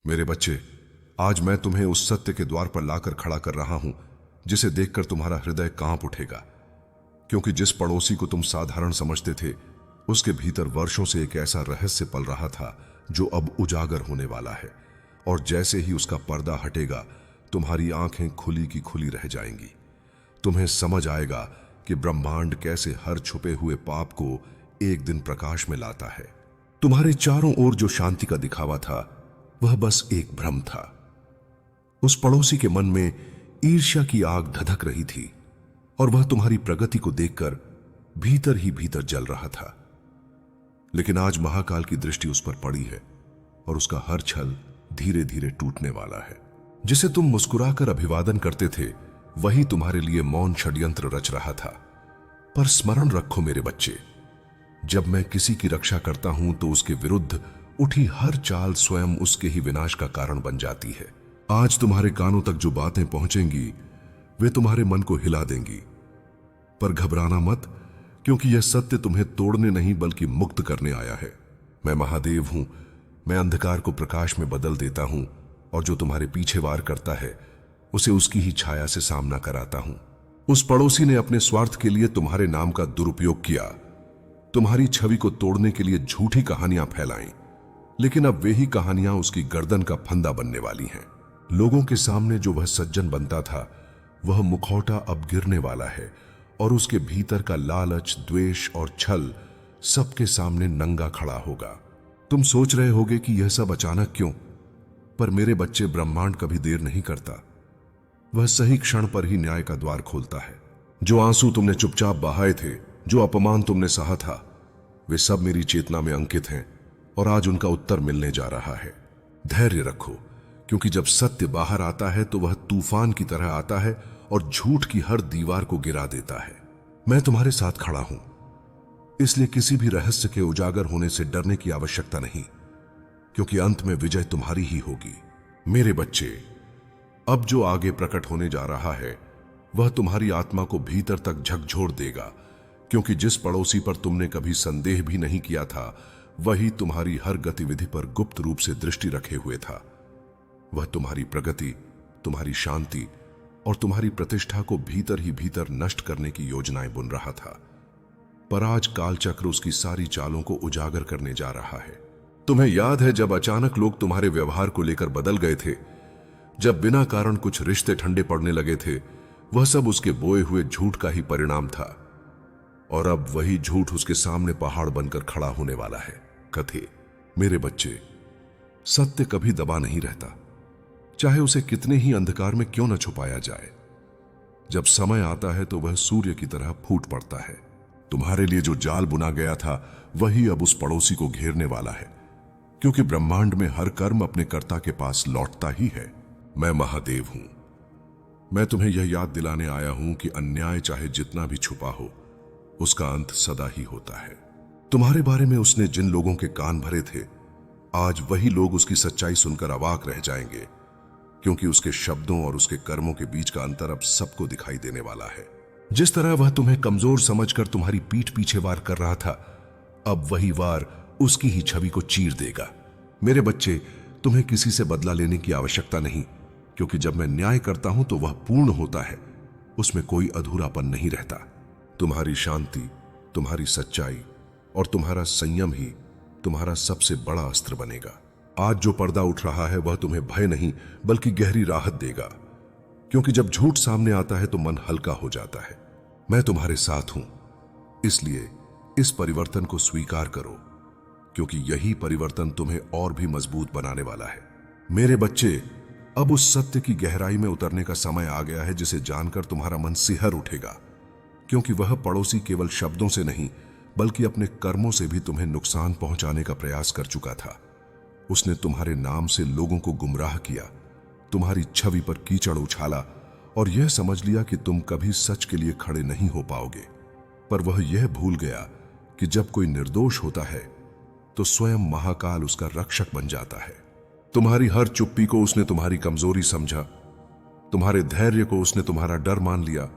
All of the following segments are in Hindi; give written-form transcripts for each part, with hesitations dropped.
मेरे बच्चे, आज मैं तुम्हें उस सत्य के द्वार पर लाकर खड़ा कर रहा हूं जिसे देखकर तुम्हारा हृदय कांप उठेगा। क्योंकि जिस पड़ोसी को तुम साधारण समझते थे, उसके भीतर वर्षों से एक ऐसा रहस्य पल रहा था जो अब उजागर होने वाला है। और जैसे ही उसका पर्दा हटेगा, तुम्हारी आंखें खुली की खुली रह जाएंगी। तुम्हें समझ आएगा कि ब्रह्मांड कैसे हर छुपे हुए पाप को एक दिन प्रकाश में लाता है। तुम्हारे चारों ओर जो शांति का दिखावा था, वह बस एक भ्रम था। उस पड़ोसी के मन में ईर्ष्या की आग धधक रही थी और वह तुम्हारी प्रगति को देखकर भीतर ही भीतर जल रहा था। लेकिन आज महाकाल की दृष्टि उस पर पड़ी है और उसका हर छल धीरे धीरे टूटने वाला है। जिसे तुम मुस्कुराकर अभिवादन करते थे, वही तुम्हारे लिए मौन षड्यंत्र रच रहा था। पर स्मरण रखो मेरे बच्चे, जब मैं किसी की रक्षा करता हूं तो उसके विरुद्ध उठी हर चाल स्वयं उसके ही विनाश का कारण बन जाती है। आज तुम्हारे कानों तक जो बातें पहुंचेंगी, वे तुम्हारे मन को हिला देंगी। पर घबराना मत, क्योंकि यह सत्य तुम्हें तोड़ने नहीं बल्कि मुक्त करने आया है। मैं महादेव हूं। मैं अंधकार को प्रकाश में बदल देता हूं और जो तुम्हारे पीछे वार करता है, उसे उसकी ही छाया से सामना कराता हूं। उस पड़ोसी ने अपने स्वार्थ के लिए तुम्हारे नाम का दुरुपयोग किया, तुम्हारी छवि को तोड़ने के लिए झूठी कहानियां फैलाई। लेकिन अब वे ही कहानियां उसकी गर्दन का फंदा बनने वाली हैं। लोगों के सामने जो वह सज्जन बनता था, वह मुखौटा अब गिरने वाला है और उसके भीतर का लालच, द्वेष और छल सबके सामने नंगा खड़ा होगा। तुम सोच रहे होगे कि यह सब अचानक क्यों? पर मेरे बच्चे, ब्रह्मांड कभी देर नहीं करता। वह सही क्षण पर ही न्याय का द्वार खोलता है। जो आंसू तुमने चुपचाप बहाए थे, जो अपमान तुमने सहा था, वे सब मेरी चेतना में अंकित हैं और आज उनका उत्तर मिलने जा रहा है। धैर्य रखो, क्योंकि जब सत्य बाहर आता है तो वह तूफान की तरह आता है और झूठ की हर दीवार को गिरा देता है। मैं तुम्हारे साथ खड़ा हूं, इसलिए किसी भी रहस्य के उजागर होने से डरने की आवश्यकता नहीं, क्योंकि अंत में विजय तुम्हारी ही होगी। मेरे बच्चे, अब जो आगे प्रकट होने जा रहा है, वह तुम्हारी आत्मा को भीतर तक झकझोर देगा। क्योंकि जिस पड़ोसी पर तुमने कभी संदेह भी नहीं किया था, वही तुम्हारी हर गतिविधि पर गुप्त रूप से दृष्टि रखे हुए था। वह तुम्हारी प्रगति, तुम्हारी शांति और तुम्हारी प्रतिष्ठा को भीतर ही भीतर नष्ट करने की योजनाएं बुन रहा था। पर आज कालचक्र उसकी सारी चालों को उजागर करने जा रहा है। तुम्हें याद है जब अचानक लोग तुम्हारे व्यवहार को लेकर बदल गए थे, जब बिना कारण कुछ रिश्ते ठंडे पड़ने लगे थे? वह सब उसके बोए हुए झूठ का ही परिणाम था। और अब वही झूठ उसके सामने पहाड़ बनकर खड़ा होने वाला है। कथे, मेरे बच्चे, सत्य कभी दबा नहीं रहता, चाहे उसे कितने ही अंधकार में क्यों न छुपाया जाए। जब समय आता है तो वह सूर्य की तरह फूट पड़ता है। तुम्हारे लिए जो जाल बुना गया था, वही अब उस पड़ोसी को घेरने वाला है। क्योंकि ब्रह्मांड में हर कर्म अपने कर्ता के पास लौटता ही है। मैं महादेव हूं। मैं तुम्हें यह याद दिलाने आया हूं कि अन्याय चाहे जितना भी छुपा हो, उसका अंत सदा ही होता है। तुम्हारे बारे में उसने जिन लोगों के कान भरे थे, आज वही लोग उसकी सच्चाई सुनकर अवाक रह जाएंगे। क्योंकि उसके शब्दों और उसके कर्मों के बीच का अंतर अब सबको दिखाई देने वाला है। जिस तरह वह तुम्हें कमजोर समझकर तुम्हारी पीठ पीछे वार कर रहा था, अब वही वार उसकी ही छवि को चीर देगा। मेरे बच्चे, तुम्हें किसी से बदला लेने की आवश्यकता नहीं, क्योंकि जब मैं न्याय करता हूं तो वह पूर्ण होता है। उसमें कोई अधूरापन नहीं रहता। तुम्हारी शांति, तुम्हारी सच्चाई और तुम्हारा संयम ही तुम्हारा सबसे बड़ा अस्त्र बनेगा। आज जो पर्दा उठ रहा है, वह तुम्हें भय नहीं बल्कि गहरी राहत देगा। क्योंकि जब झूठ सामने आता है तो मन हल्का हो जाता है। मैं तुम्हारे साथ हूं, इसलिए इस परिवर्तन को स्वीकार करो, क्योंकि यही परिवर्तन तुम्हें और भी मजबूत बनाने वाला है। मेरे बच्चे, अब उस सत्य की गहराई में उतरने का समय आ गया है जिसे जानकर तुम्हारा मन सिहर उठेगा। क्योंकि वह पड़ोसी केवल शब्दों से नहीं बल्कि अपने कर्मों से भी तुम्हें नुकसान पहुंचाने का प्रयास कर चुका था। उसने तुम्हारे नाम से लोगों को गुमराह किया, तुम्हारी छवि पर कीचड़ उछाला और यह समझ लिया कि तुम कभी सच के लिए खड़े नहीं हो पाओगे। पर वह यह भूल गया कि जब कोई निर्दोष होता है तो स्वयं महाकाल उसका रक्षक बन जाता है। तुम्हारी हर चुप्पी को उसने तुम्हारी कमजोरी समझा, तुम्हारे धैर्य को उसने तुम्हारा डर मान लिया।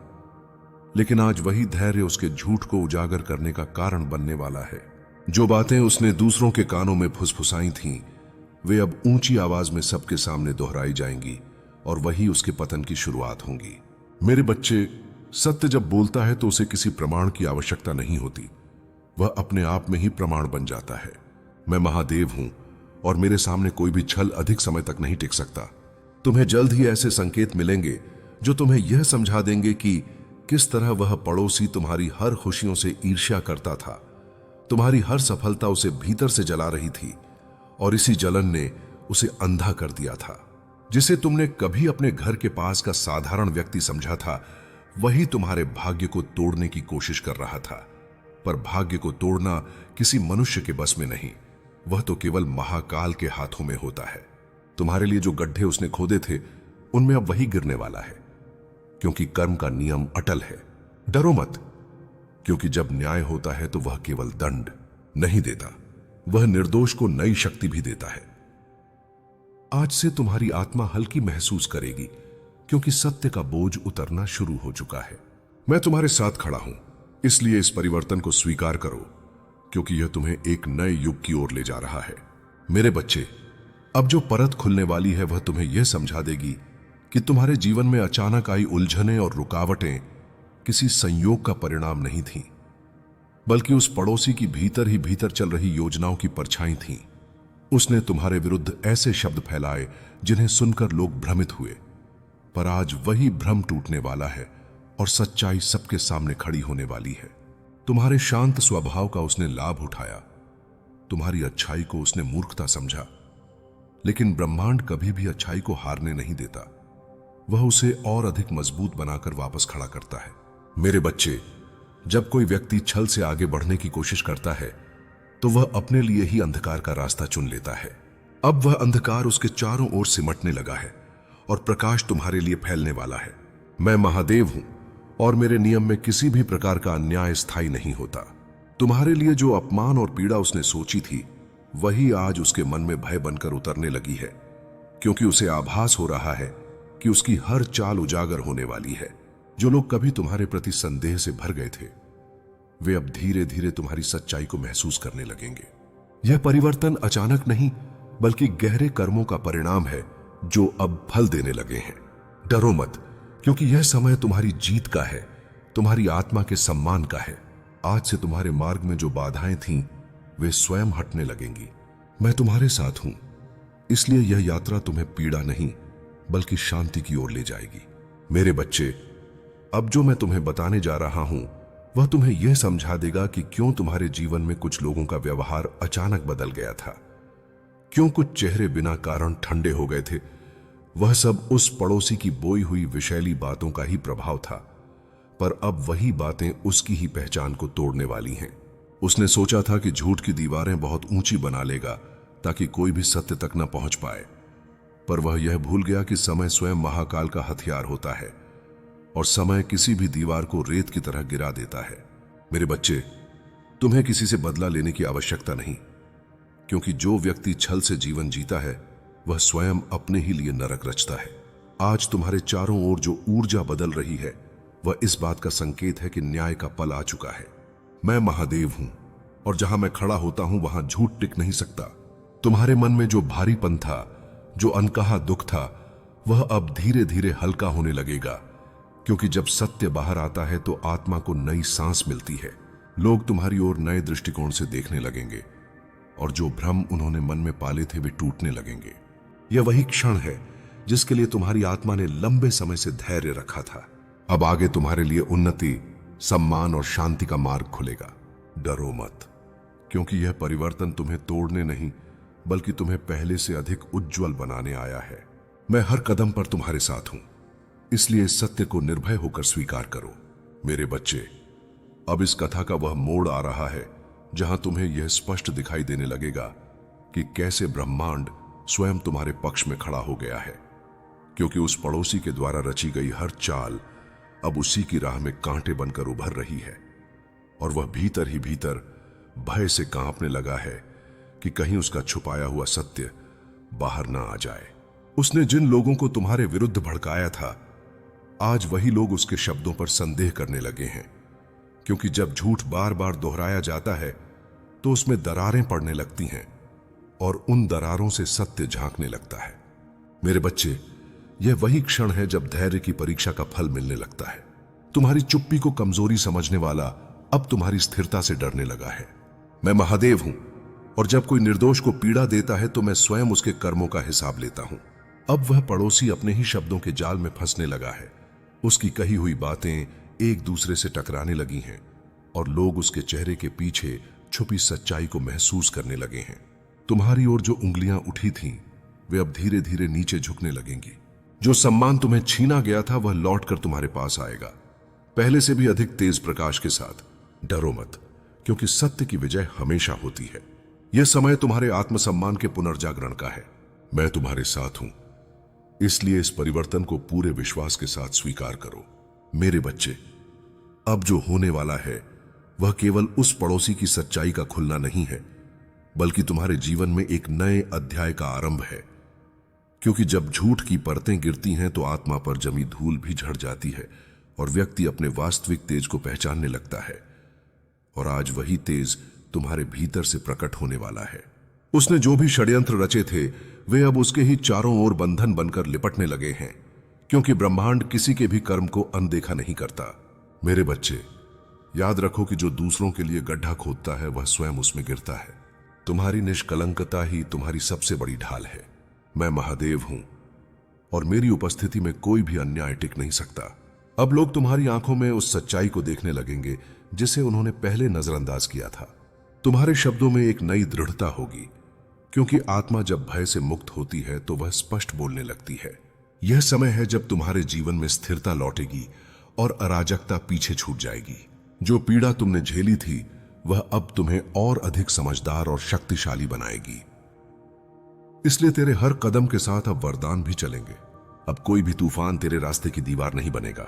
लेकिन आज वही धैर्य उसके झूठ को उजागर करने का कारण बनने वाला है। जो बातें उसने दूसरों के कानों में फुसफुसाई थीं, वे अब ऊंची आवाज में सबके सामने दोहराई जाएंगी और वही उसके पतन की शुरुआत होंगी। मेरे बच्चे, सत्य जब बोलता है तो उसे किसी प्रमाण की आवश्यकता नहीं होती, वह अपने आप में ही प्रमाण बन जाता है। मैं महादेव हूं और मेरे सामने कोई भी छल अधिक समय तक नहीं टिक सकता। तुम्हें जल्द ही ऐसे संकेत मिलेंगे जो तुम्हें यह समझा देंगे कि किस तरह वह पड़ोसी तुम्हारी हर खुशियों से ईर्ष्या करता था। तुम्हारी हर सफलता उसे भीतर से जला रही थी और इसी जलन ने उसे अंधा कर दिया था। जिसे तुमने कभी अपने घर के पास का साधारण व्यक्ति समझा था, वही तुम्हारे भाग्य को तोड़ने की कोशिश कर रहा था। पर भाग्य को तोड़ना किसी मनुष्य के बस में नहीं, वह तो केवल महाकाल के हाथों में होता है। तुम्हारे लिए जो गड्ढे उसने खोदे थे, उनमें अब वही गिरने वाला है, क्योंकि कर्म का नियम अटल है। डरो मत, क्योंकि जब न्याय होता है तो वह केवल दंड नहीं देता, वह निर्दोष को नई शक्ति भी देता है। आज से तुम्हारी आत्मा हल्की महसूस करेगी, क्योंकि सत्य का बोझ उतरना शुरू हो चुका है। मैं तुम्हारे साथ खड़ा हूं, इसलिए इस परिवर्तन को स्वीकार करो, क्योंकि यह तुम्हें एक नए युग की ओर ले जा रहा है। मेरे बच्चे, अब जो परत खुलने वाली है वह तुम्हें यह समझा देगी कि तुम्हारे जीवन में अचानक आई उलझनें और रुकावटें किसी संयोग का परिणाम नहीं थीं, बल्कि उस पड़ोसी की भीतर ही भीतर चल रही योजनाओं की परछाई थीं। उसने तुम्हारे विरुद्ध ऐसे शब्द फैलाए जिन्हें सुनकर लोग भ्रमित हुए, पर आज वही भ्रम टूटने वाला है और सच्चाई सबके सामने खड़ी होने वाली है। तुम्हारे शांत स्वभाव का उसने लाभ उठाया, तुम्हारी अच्छाई को उसने मूर्खता समझा, लेकिन ब्रह्मांड कभी भी अच्छाई को हारने नहीं देता, वह उसे और अधिक मजबूत बनाकर वापस खड़ा करता है। मेरे बच्चे, जब कोई व्यक्ति छल से आगे बढ़ने की कोशिश करता है तो वह अपने लिए ही अंधकार का रास्ता चुन लेता है। अब वह अंधकार उसके चारों ओर सिमटने लगा है और प्रकाश तुम्हारे लिए फैलने वाला है। मैं महादेव हूं और मेरे नियम में किसी भी प्रकार का अन्याय स्थायी नहीं होता। तुम्हारे लिए जो अपमान और पीड़ा उसने सोची थी, वही आज उसके मन में भय बनकर उतरने लगी है, क्योंकि उसे आभास हो रहा है कि उसकी हर चाल उजागर होने वाली है। जो लोग कभी तुम्हारे प्रति संदेह से भर गए थे, वे अब धीरे धीरे तुम्हारी सच्चाई को महसूस करने लगेंगे। यह परिवर्तन अचानक नहीं, बल्कि गहरे कर्मों का परिणाम है जो अब फल देने लगे हैं। डरो मत, क्योंकि यह समय तुम्हारी जीत का है, तुम्हारी आत्मा के सम्मान का है। आज से तुम्हारे मार्ग में जो बाधाएं थीं, वे स्वयं हटने लगेंगी। मैं तुम्हारे साथ हूं, इसलिए यह यात्रा तुम्हें पीड़ा नहीं बल्कि शांति की ओर ले जाएगी। मेरे बच्चे, अब जो मैं तुम्हें बताने जा रहा हूं वह तुम्हें यह समझा देगा कि क्यों तुम्हारे जीवन में कुछ लोगों का व्यवहार अचानक बदल गया था, क्यों कुछ चेहरे बिना कारण ठंडे हो गए थे। वह सब उस पड़ोसी की बोई हुई विषैली बातों का ही प्रभाव था, पर अब वही बातें उसकी ही पहचान को तोड़ने वाली हैं। उसने सोचा था कि झूठ की दीवारें बहुत ऊंची बना लेगा ताकि कोई भी सत्य तक न पहुंच पाए, पर वह यह भूल गया कि समय स्वयं महाकाल का हथियार होता है और समय किसी भी दीवार को रेत की तरह गिरा देता है। मेरे बच्चे, तुम्हें किसी से बदला लेने की आवश्यकता नहीं, क्योंकि जो व्यक्ति छल से जीवन जीता है वह स्वयं अपने ही लिए नरक रचता है। आज तुम्हारे चारों ओर जो ऊर्जा बदल रही है वह इस बात का संकेत है कि न्याय का पल आ चुका है। मैं महादेव हूं और जहां मैं खड़ा होता हूं वहां झूठ टिक नहीं सकता। तुम्हारे मन में जो भारीपन था, जो अनकहा दुख था, वह अब धीरे धीरे हल्का होने लगेगा, क्योंकि जब सत्य बाहर आता है तो आत्मा को नई सांस मिलती है। लोग तुम्हारी ओर नए दृष्टिकोण से देखने लगेंगे और जो भ्रम उन्होंने मन में पाले थे वे टूटने लगेंगे। यह वही क्षण है जिसके लिए तुम्हारी आत्मा ने लंबे समय से धैर्य रखा था। अब आगे तुम्हारे लिए उन्नति, सम्मान और शांति का मार्ग खुलेगा। डरो मत, क्योंकि यह परिवर्तन तुम्हें तोड़ने नहीं बल्कि तुम्हें पहले से अधिक उज्जवल बनाने आया है। मैं हर कदम पर तुम्हारे साथ हूं, इसलिए इस सत्य को निर्भय होकर स्वीकार करो। मेरे बच्चे, अब इस कथा का वह मोड़ आ रहा है जहां तुम्हें यह स्पष्ट दिखाई देने लगेगा कि कैसे ब्रह्मांड स्वयं तुम्हारे पक्ष में खड़ा हो गया है, क्योंकि उस पड़ोसी के द्वारा रची गई हर चाल अब उसी की राह में कांटे बनकर उभर रही है और वह भीतर ही भीतर भय से कांपने लगा है कि कहीं उसका छुपाया हुआ सत्य बाहर ना आ जाए। उसने जिन लोगों को तुम्हारे विरुद्ध भड़काया था, आज वही लोग उसके शब्दों पर संदेह करने लगे हैं, क्योंकि जब झूठ बार बार दोहराया जाता है तो उसमें दरारें पड़ने लगती हैं और उन दरारों से सत्य झांकने लगता है। मेरे बच्चे, यह वही क्षण है जब धैर्य की परीक्षा का फल मिलने लगता है। तुम्हारी चुप्पी को कमजोरी समझने वाला अब तुम्हारी स्थिरता से डरने लगा है। मैं महादेव हूं, और जब कोई निर्दोष को पीड़ा देता है तो मैं स्वयं उसके कर्मों का हिसाब लेता हूं। अब वह पड़ोसी अपने ही शब्दों के जाल में फंसने लगा है। उसकी कही हुई बातें एक दूसरे से टकराने लगी हैं और लोग उसके चेहरे के पीछे छुपी सच्चाई को महसूस करने लगे हैं। तुम्हारी ओर जो उंगलियां उठी थीं, वे अब धीरे धीरे नीचे झुकने लगेंगी। जो सम्मान तुम्हें छीना गया था वह लौटकर तुम्हारे पास आएगा, पहले से भी अधिक तेज प्रकाश के साथ। डरो मत, क्योंकि सत्य की विजय हमेशा होती है। यह समय तुम्हारे आत्मसम्मान के पुनर्जागरण का है। मैं तुम्हारे साथ हूं, इसलिए इस परिवर्तन को पूरे विश्वास के साथ स्वीकार करो। मेरे बच्चे, अब जो होने वाला है वह केवल उस पड़ोसी की सच्चाई का खुलना नहीं है, बल्कि तुम्हारे जीवन में एक नए अध्याय का आरंभ है। क्योंकि जब झूठ की परतें गिरती हैं तो आत्मा पर जमी धूल भी झड़ जाती है और व्यक्ति अपने वास्तविक तेज को पहचानने लगता है। और आज वही तेज तुम्हारे भीतर से प्रकट होने वाला है। उसने जो भी षड्यंत्र रचे थे वे अब उसके ही चारों ओर बंधन बनकर लिपटने लगे हैं, क्योंकि ब्रह्मांड किसी के भी कर्म को अनदेखा नहीं करता। मेरे बच्चे, याद रखो कि जो दूसरों के लिए गड्ढा खोदता है वह स्वयं उसमें गिरता है। तुम्हारी निष्कलंकता ही तुम्हारी सबसे बड़ी ढाल है। मैं महादेव हूं, और मेरी उपस्थिति में कोई भी अन्याय टिक नहीं सकता। अब लोग तुम्हारी आंखों में उस सच्चाई को देखने लगेंगे जिसे उन्होंने पहले नजरअंदाज किया था। तुम्हारे शब्दों में एक नई दृढ़ता होगी, क्योंकि आत्मा जब भय से मुक्त होती है तो वह स्पष्ट बोलने लगती है। यह समय है जब तुम्हारे जीवन में स्थिरता लौटेगी और अराजकता पीछे छूट जाएगी। जो पीड़ा तुमने झेली थी वह अब तुम्हें और अधिक समझदार और शक्तिशाली बनाएगी। इसलिए तेरे हर कदम के साथ अब वरदान भी चलेंगे। अब कोई भी तूफान तेरे रास्ते की दीवार नहीं बनेगा।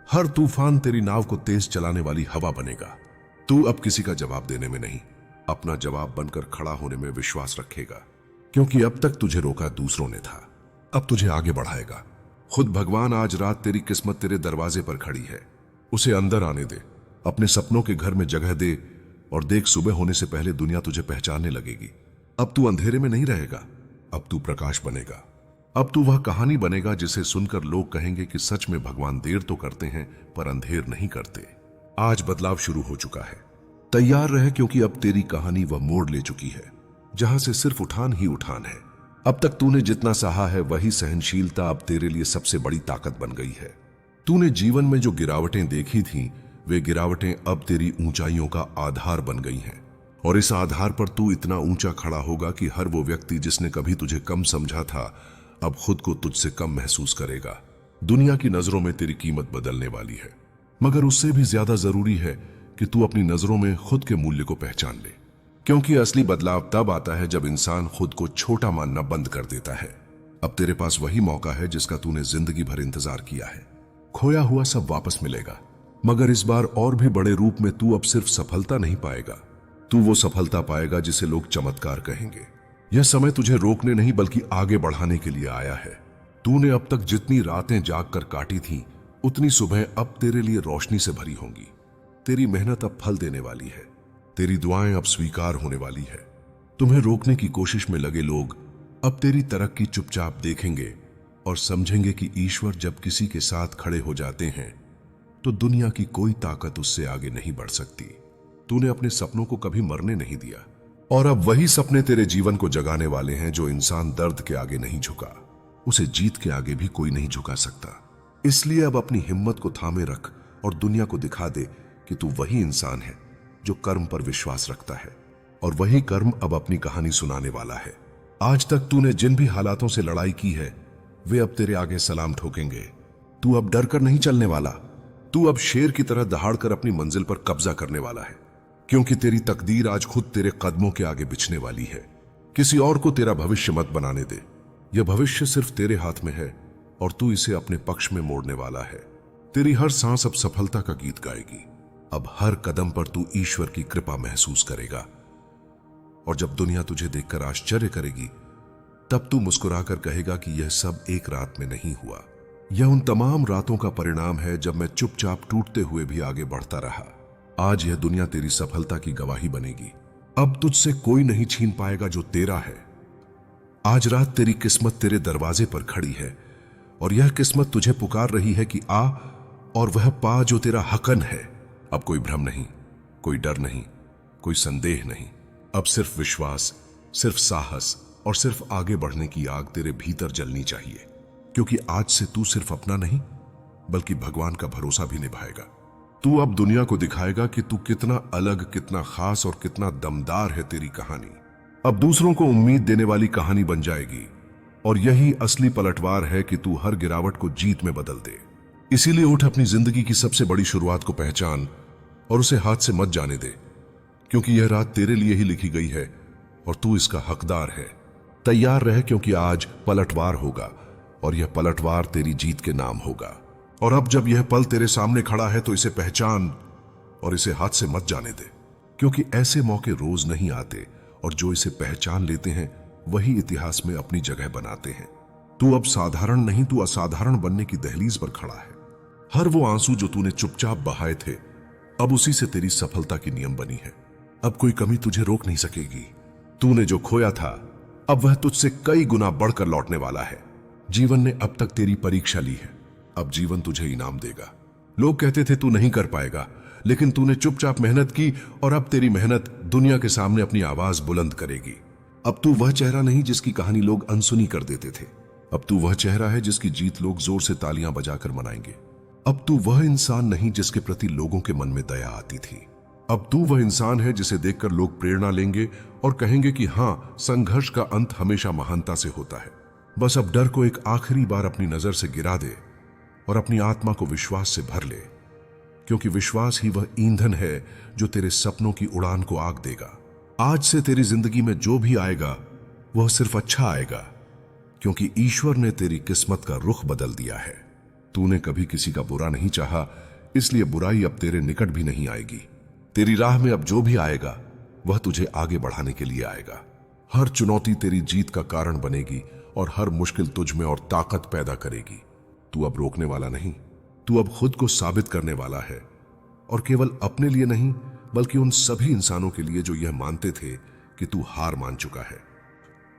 हर तूफान तेरी नाव को तेज चलाने वाली हवा बनेगा। तू अब किसी का जवाब देने में नहीं, अपना जवाब बनकर खड़ा होने में विश्वास रखेगा, क्योंकि अब तक तुझे रोका दूसरों ने था, अब तुझे आगे बढ़ाएगा। खुद भगवान आज रात तेरी किस्मत तेरे दरवाजे पर खड़ी है। उसे अंदर आने दे, अपने सपनों के घर में जगह दे, और देख, सुबह होने से पहले दुनिया तुझे पहचानने लगेगी। अब तू अंधेरे में नहीं रहेगा, अब तू प्रकाश बनेगा। अब तू वह कहानी बनेगा जिसे सुनकर लोग कहेंगे कि सच में भगवान देर तो करते हैं पर अंधेर नहीं करते। आज बदलाव शुरू हो चुका है। तैयार रहे, क्योंकि अब तेरी कहानी वह मोड़ ले चुकी है जहां से सिर्फ उठान ही उठान है। अब तक तूने जितना सहा है वही सहनशीलता अब तेरे लिए सबसे बड़ी ताकत बन गई है। तूने जीवन में जो गिरावटें देखी थीं, वे गिरावटें अब तेरी ऊंचाइयों का आधार बन गई हैं। और इस आधार पर तू इतना ऊंचा खड़ा होगा कि हर वो व्यक्ति जिसने कभी तुझे कम समझा था अब खुद को तुझसे कम महसूस करेगा। दुनिया की नजरों में तेरी कीमत बदलने वाली है, मगर उससे भी ज्यादा जरूरी है कि तू अपनी नजरों में खुद के मूल्य को पहचान ले, क्योंकि असली बदलाव तब आता है जब इंसान खुद को छोटा मानना बंद कर देता है। अब तेरे पास वही मौका है जिसका तूने जिंदगी भर इंतजार किया है। खोया हुआ सब वापस मिलेगा, मगर इस बार और भी बड़े रूप में। तू अब सिर्फ सफलता नहीं पाएगा, तू वो सफलता पाएगा जिसे लोग चमत्कार कहेंगे। यह समय तुझे रोकने नहीं बल्कि आगे बढ़ाने के लिए आया है। तूने अब तक जितनी रातें जाग कर काटी थीं, उतनी सुबह अब तेरे लिए रोशनी से भरी होंगी। तेरी मेहनत अब फल देने वाली है, तेरी दुआएं अब स्वीकार होने वाली है। तुम्हें रोकने की कोशिश में लगे लोग अब तेरी तरक्की चुपचाप देखेंगे और समझेंगे कि ईश्वर जब किसी के साथ खड़े हो जाते हैं तो दुनिया की कोई ताकत उससे आगे नहीं बढ़ सकती। तूने अपने सपनों को कभी मरने नहीं दिया, और अब वही सपने तेरे जीवन को जगाने वाले हैं। जो इंसान दर्द के आगे नहीं झुका, उसे जीत के आगे भी कोई नहीं झुका सकता। इसलिए अब अपनी हिम्मत को थामे रख और दुनिया को दिखा दे कि तू वही इंसान है जो कर्म पर विश्वास रखता है, और वही कर्म अब अपनी कहानी सुनाने वाला है। आज तक तूने जिन भी हालातों से लड़ाई की है वे अब तेरे आगे सलाम ठोकेंगे। तू अब डर कर नहीं चलने वाला, तू अब शेर की तरह दहाड़कर अपनी मंजिल पर कब्जा करने वाला है, क्योंकि तेरी तकदीर आज खुद तेरे कदमों के आगे बिछने वाली है। किसी और को तेरा भविष्य मत बनाने दे, यह भविष्य सिर्फ तेरे हाथ में है और तू इसे अपने पक्ष में मोड़ने वाला है। तेरी हर सांस अब सफलता का गीत गाएगी। अब हर कदम पर तू ईश्वर की कृपा महसूस करेगा, और जब दुनिया तुझे देखकर आश्चर्य करेगी तब तू मुस्कुराकर कहेगा कि यह सब एक रात में नहीं हुआ। यह उन तमाम रातों का परिणाम है जब मैं चुपचाप टूटते हुए भी आगे बढ़ता रहा। आज यह दुनिया तेरी सफलता की गवाही बनेगी। अब तुझसे कोई नहीं छीन पाएगा जो तेरा है। आज रात तेरी किस्मत तेरे दरवाजे पर खड़ी है और यह किस्मत तुझे पुकार रही है कि आ और वह पा जो तेरा हकन है। अब कोई भ्रम नहीं, कोई डर नहीं, कोई संदेह नहीं। अब सिर्फ विश्वास, सिर्फ साहस और सिर्फ आगे बढ़ने की आग तेरे भीतर जलनी चाहिए, क्योंकि आज से तू सिर्फ अपना नहीं बल्कि भगवान का भरोसा भी निभाएगा। तू अब दुनिया को दिखाएगा कि तू कितना अलग, कितना खास और कितना दमदार है। तेरी कहानी अब दूसरों को उम्मीद देने वाली कहानी बन जाएगी और यही असली पलटवार है कि तू हर गिरावट को जीत में बदल दे। इसीलिए उठ, अपनी जिंदगी की सबसे बड़ी शुरुआत को पहचान और उसे हाथ से मत जाने दे, क्योंकि यह रात तेरे लिए ही लिखी गई है और तू इसका हकदार है। तैयार रह, क्योंकि आज पलटवार होगा और यह पलटवार तेरी जीत के नाम होगा। और अब जब यह पल तेरे सामने खड़ा है तो इसे पहचान और इसे हाथ से मत जाने दे, क्योंकि ऐसे मौके रोज नहीं आते और जो इसे पहचान लेते हैं वही इतिहास में अपनी जगह बनाते हैं। तू अब साधारण नहीं, तू असाधारण बनने की दहलीज पर खड़ा है। हर वो आंसू जो तूने चुपचाप बहाए थे, अब उसी से तेरी सफलता की नियम बनी है। अब कोई कमी तुझे रोक नहीं सकेगी। तूने जो खोया था अब वह तुझसे कई गुना बढ़कर लौटने वाला है। जीवन ने अब तक तेरी परीक्षा ली है, अब जीवन तुझे इनाम देगा। लोग कहते थे तू नहीं कर पाएगा, लेकिन तूने चुपचाप मेहनत की और अब तेरी मेहनत दुनिया के सामने अपनी आवाज बुलंद करेगी। अब तू वह चेहरा नहीं जिसकी कहानी लोग अनसुनी कर देते थे। अब तू वह चेहरा है जिसकी जीत लोग जोर से तालियां बजाकर मनाएंगे। अब तू वह इंसान नहीं जिसके प्रति लोगों के मन में दया आती थी। अब तू वह इंसान है जिसे देखकर लोग प्रेरणा लेंगे और कहेंगे कि हां, संघर्ष का अंत हमेशा महानता से होता है। बस अब डर को एक आखिरी बार अपनी नजर से गिरा दे और अपनी आत्मा को विश्वास से भर ले, क्योंकि विश्वास ही वह ईंधन है जो तेरे सपनों की उड़ान को आग देगा। आज से तेरी जिंदगी में जो भी आएगा वह सिर्फ अच्छा आएगा, क्योंकि ईश्वर ने तेरी किस्मत का रुख बदल दिया है। तूने कभी किसी का बुरा नहीं चाहा, इसलिए बुराई अब तेरे निकट भी नहीं आएगी। तेरी राह में अब जो भी आएगा वह तुझे आगे बढ़ाने के लिए आएगा। हर चुनौती तेरी जीत का कारण बनेगी और हर मुश्किल तुझ में और ताकत पैदा करेगी। तू अब रोकने वाला नहीं, तू अब खुद को साबित करने वाला है, और केवल अपने लिए नहीं बल्कि उन सभी इंसानों के लिए जो यह मानते थे कि तू हार मान चुका है।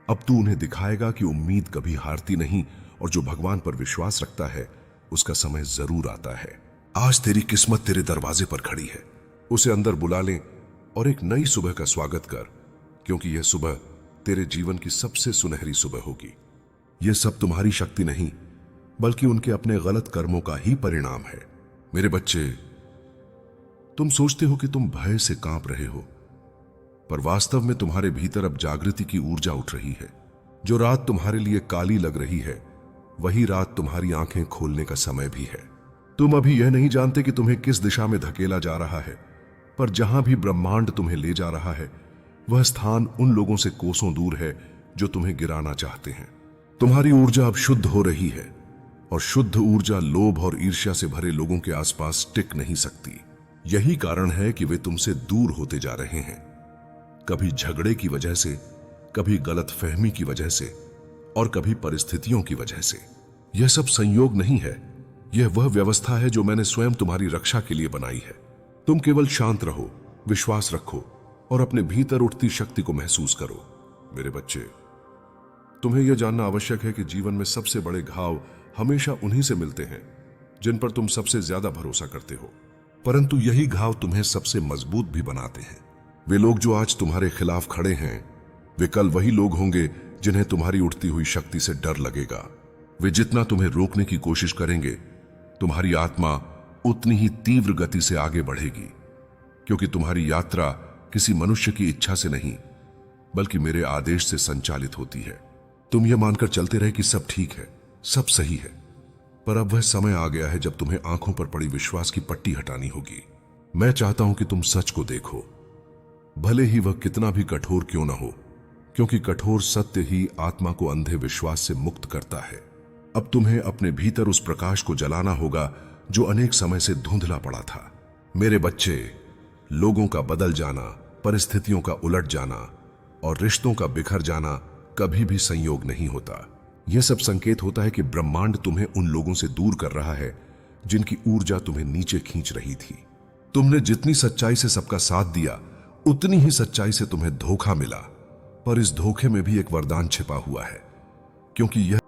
अब तू उन्हें दिखाएगा कि उम्मीद कभी हारती नहीं और जो भगवान पर विश्वास रखता है उसका समय जरूर आता है। आज तेरी किस्मत तेरे दरवाजे पर खड़ी है, उसे अंदर बुला ले और एक नई सुबह का स्वागत कर, क्योंकि यह सुबह तेरे जीवन की सबसे सुनहरी सुबह होगी। यह सब तुम्हारी शक्ति नहीं बल्कि उनके अपने गलत कर्मों का ही परिणाम है। मेरे बच्चे, तुम सोचते हो कि तुम भय से कांप रहे हो, पर वास्तव में तुम्हारे भीतर अब जागृति की ऊर्जा उठ रही है। जो रात तुम्हारे लिए काली लग रही है वही रात तुम्हारी आंखें खोलने का समय भी है। तुम अभी यह नहीं जानते कि तुम्हें किस दिशा में धकेला जा रहा है, पर जहां भी ब्रह्मांड तुम्हें ले जा रहा है वह स्थान उन लोगों से कोसों दूर है जो तुम्हें गिराना चाहते हैं। तुम्हारी ऊर्जा अब शुद्ध हो रही है, और शुद्ध ऊर्जा लोभ और ईर्ष्या से भरे लोगों के आसपास टिक नहीं सकती। यही कारण है कि वे तुमसे दूर होते जा रहे हैं, कभी झगड़े की वजह से, कभी गलतफहमी की वजह से और कभी परिस्थितियों की वजह से। यह सब संयोग नहीं है, यह वह व्यवस्था है जो मैंने स्वयं तुम्हारी रक्षा के लिए बनाई है। तुम केवल शांत रहो, विश्वास रखो और अपने भीतर उठती शक्ति को महसूस करो। मेरे बच्चे, तुम्हें यह जानना आवश्यक है कि जीवन में सबसे बड़े घाव हमेशा उन्हीं से मिलते हैं जिन पर तुम सबसे ज्यादा भरोसा करते हो, परंतु यही घाव तुम्हें सबसे मजबूत भी बनाते हैं। वे लोग जो आज तुम्हारे खिलाफ खड़े हैं वे कल वही लोग होंगे जिन्हें तुम्हारी उठती हुई शक्ति से डर लगेगा। वे जितना तुम्हें रोकने की कोशिश करेंगे तुम्हारी आत्मा उतनी ही तीव्र गति से आगे बढ़ेगी, क्योंकि तुम्हारी यात्रा किसी मनुष्य की इच्छा से नहीं बल्कि मेरे आदेश से संचालित होती है। तुम यह मानकर चलते रहे कि सब ठीक है, सब सही है, पर अब वह समय आ गया है जब तुम्हें आंखों पर पड़ी विश्वास की पट्टी हटानी होगी। मैं चाहता हूं कि तुम सच को देखो, भले ही वह कितना भी कठोर क्यों ना हो, क्योंकि कठोर सत्य ही आत्मा को अंधे विश्वास से मुक्त करता है। अब तुम्हें अपने भीतर उस प्रकाश को जलाना होगा जो अनेक समय से धुंधला पड़ा था। मेरे बच्चे, लोगों का बदल जाना, परिस्थितियों का उलट जाना और रिश्तों का बिखर जाना कभी भी संयोग नहीं होता। यह सब संकेत होता है कि ब्रह्मांड तुम्हें उन लोगों से दूर कर रहा है जिनकी ऊर्जा तुम्हें नीचे खींच रही थी। तुमने जितनी सच्चाई से सबका साथ दिया उतनी ही सच्चाई से तुम्हें धोखा मिला, पर इस धोखे में भी एक वरदान छिपा हुआ है, क्योंकि यह